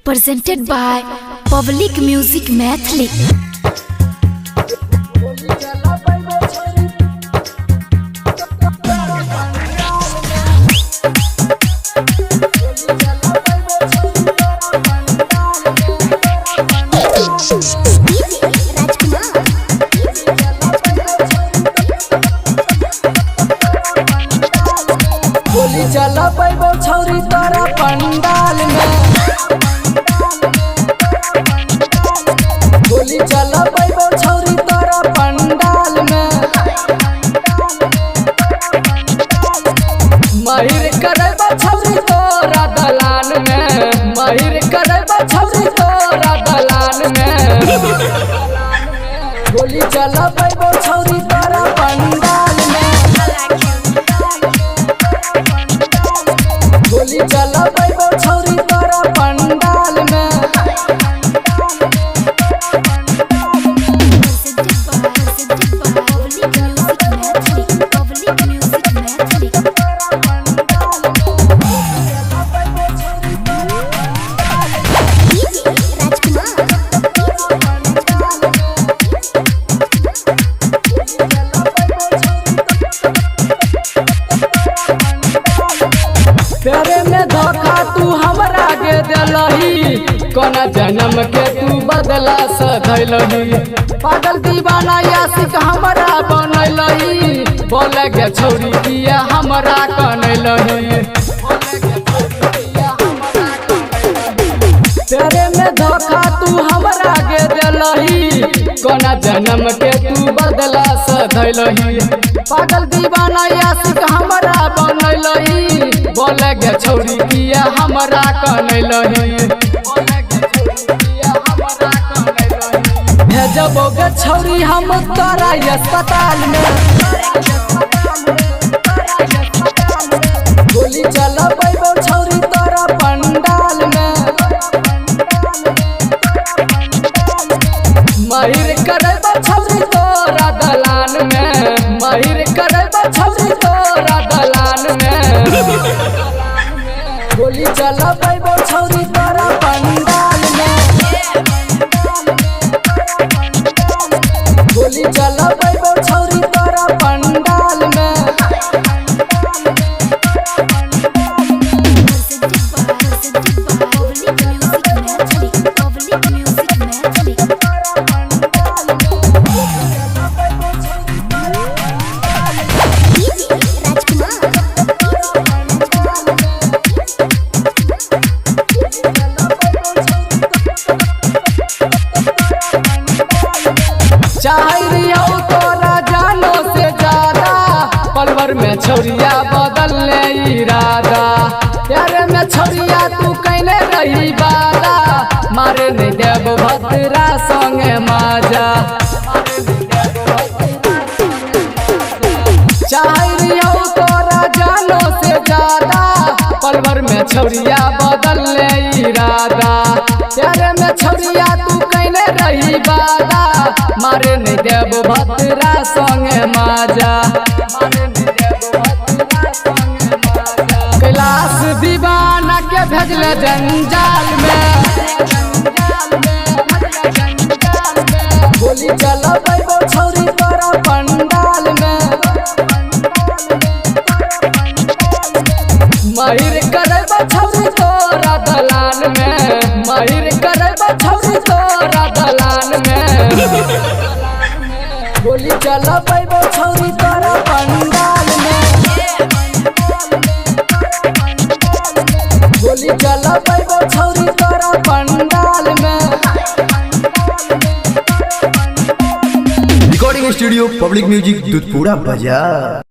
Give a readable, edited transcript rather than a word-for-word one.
presented by Public Music Mathli. गोली चला पैबो छौरी तोरा पंडाल में, गोली चला पैबो छौरी तोरा पंडाल में। महिर करबा छौरी तोरा दलान में, महिर करबा छौरी तोरा दलान में। गोली चला पैबो छौरी तोरा पंडाल में, गोली चला पैबो छौरी तोरा पंडाल में। प्यारे में धोखा तू हमरा के दिलही, कोना जन्म के तू बदला सधैलही। पागल दीवाना यासिक हमरा बनैलही, बोले के छौरी किया हमरा कनैलही। प्यारे में धोखा तू हमरा के दिलही, कोना जन्म के तू बदला सधैलही। पागल दीवाना यासिक हमरा बनैलही, बोले गे छौरी किया हमरा कनैलही। भेजबो गे छौरी हम तोरा अस्पताल में, गोली चला पैबो छौरी तोरा पंडाल में। महिर करबा छौरी तोरा दलान में, महिर करबा छौरी तोरा दलान में। गोली चला पैबो छौरी तोरा पंडाल में, गोली चला पैबो छौरी तोरा पंडाल में। चाहिए तोरा जानो से ज्यादा, पलवर में छौरिया बदलने इरादा। प्यारे में छौरिया तू कैने रही बाला, मारे नहीं देव भद्रा संगे माजा। चाहिए तोरा जानो से ज्यादा, पलवर में छौरिया बदलने इरादा। प्यारे में छौरिया तू कैने रही बाला, मारे नहीं देव भद्रा संगे माजा। कैलाश दीवाना के भेजले जंजाल में, गोली चला पैबो छौरी तोरा पंडाल में। महिर करबा छौरी तोरा दलान में, महिर करबा छौरी तोरा दलान में। गोली चला पैबो छौरी तोरा पंडाल में, गोली चला पैबो छौरी तोरा पंडाल में। Recording studio public music Dudhpura बाजार।